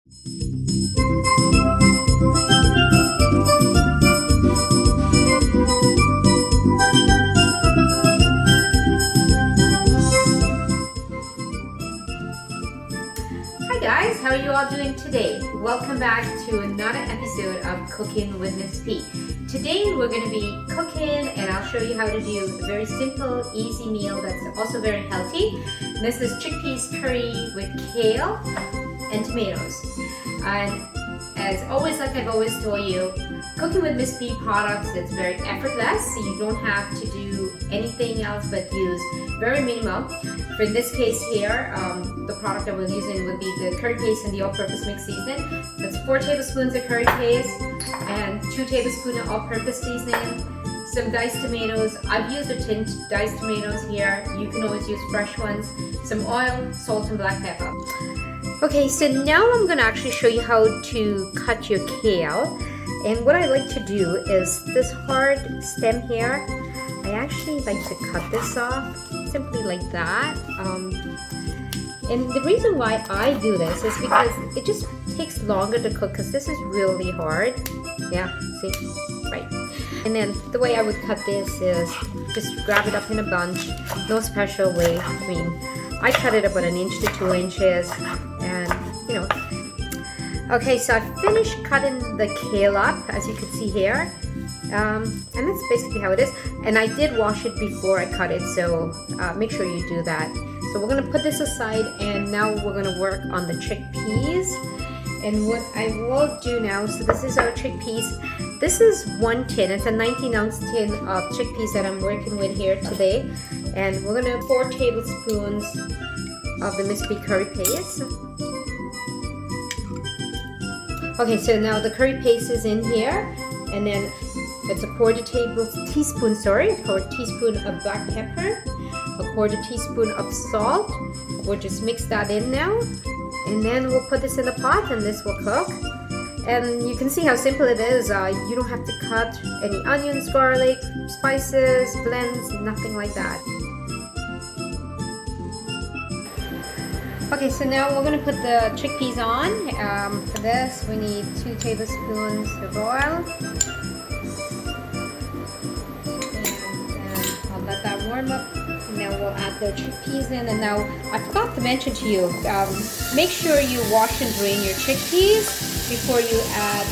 Hi guys, how are you all doing today? Welcome back to another episode of Cooking with Miss P. Today we're going to be cooking and I'll show you how to do a very simple, easy meal that's also very healthy. This is chickpeas curry with kale and tomatoes. And as always, like I've always told you, cooking with Miss P products, it's very effortless. So you don't have to do anything else but use very minimal. For this case here, the product that we're using would be the curry paste and the all-purpose mix seasoning. That's 4 tablespoons of curry paste and 2 tablespoons of all-purpose seasoning, some diced tomatoes. I've used the tinned diced tomatoes here. You can always use fresh ones. Some oil, salt, and black pepper. Okay, so now I'm gonna actually show you how to cut your kale. And what I like to do is this hard stem here, I actually like to cut this off simply like that. And the reason why I do this is because it just takes longer to cook because this is really hard. Yeah, see? Right. And then the way I would cut this is just grab it up in a bunch. No special way. I mean, I cut it about 1 inch to 2 inches and, you know. Okay, so I finished cutting the kale up, as you can see here. And that's basically how it is. And I did wash it before I cut it, so make sure you do that. So we're going to put this aside, and now we're going to work on the chickpeas. And what I will do now, so this is our chickpeas. This is 1 tin. It's a 19-ounce tin of chickpeas that I'm working with here today. And we're going to 4 tablespoons of the Miss P curry paste. Okay, so now the curry paste is in here, and then it's a quarter teaspoon of black pepper, a quarter teaspoon of salt. We'll just mix that in now, and then we'll put this in the pot, and this will cook. And you can see how simple it is. You don't have to cut any onions, garlic, spices, blends, nothing like that. Okay, so now we're going to put the chickpeas on. For this, we need 2 tablespoons of oil. And I'll let that warm up. And now we'll add the chickpeas in. And now, I forgot to mention to you, make sure you wash and drain your chickpeas before you add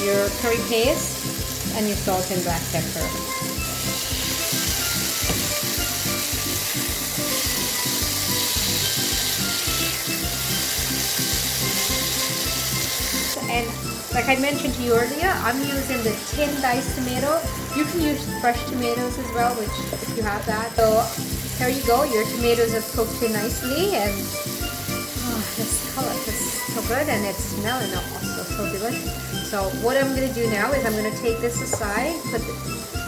your curry paste and your salt and black pepper. And like I mentioned to you earlier, I'm using the tin diced tomato. You can use fresh tomatoes as well, which if you have that. So there you go, your tomatoes have cooked in nicely, and this color is so good, and it's smelling also so delicious. So what I'm going to do now is I'm going to take this aside,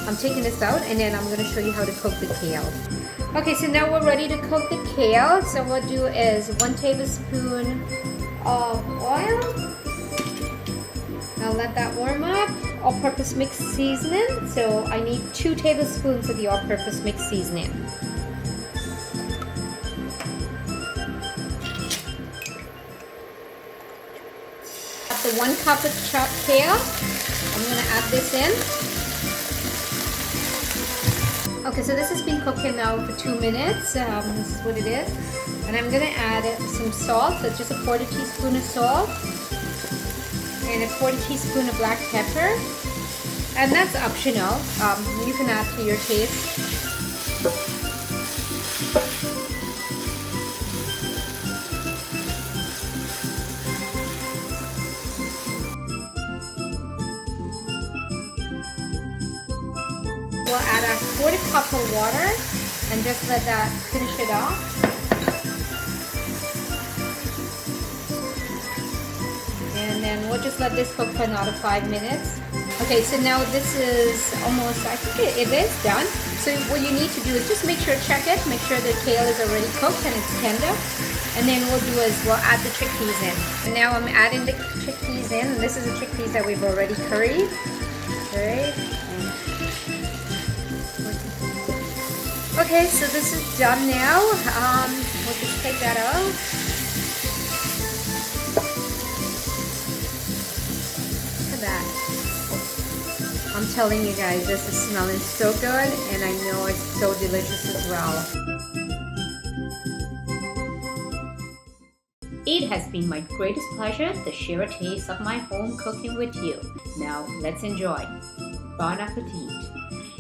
I'm taking this out, and then I'm going to show you how to cook the kale. Okay, so now we're ready to cook the kale. So what we'll do is 1 tablespoon of oil. I'll let that warm up. All-purpose mix seasoning. So I need 2 tablespoons of the all-purpose mix seasoning. The 1 cup of chopped kale. I'm going to add this in. Okay, so this has been cooking now for 2 minutes. This is what it is. And I'm going to add some salt. So just a quarter teaspoon of salt. And a quarter teaspoon of black pepper, and that's optional. You can add to your taste. We'll add a quarter cup of water and just let that finish it off. And then we'll just let this cook for another 5 minutes. Okay, so now this is almost, I think it is done. So what you need to do is just make sure, check it, make sure the kale is already cooked and it's tender. And then what we'll do is we'll add the chickpeas in. And now I'm adding the chickpeas in. This is the chickpeas that we've already curried. Alright. Okay, so this is done now. We'll just take that out. I'm telling you guys, this is smelling so good, and I know it's so delicious as well. It has been my greatest pleasure to share a taste of my home cooking with you. Now, let's enjoy. Bon appetit.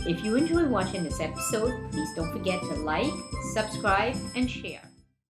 If you enjoy watching this episode, please don't forget to like, subscribe, and share.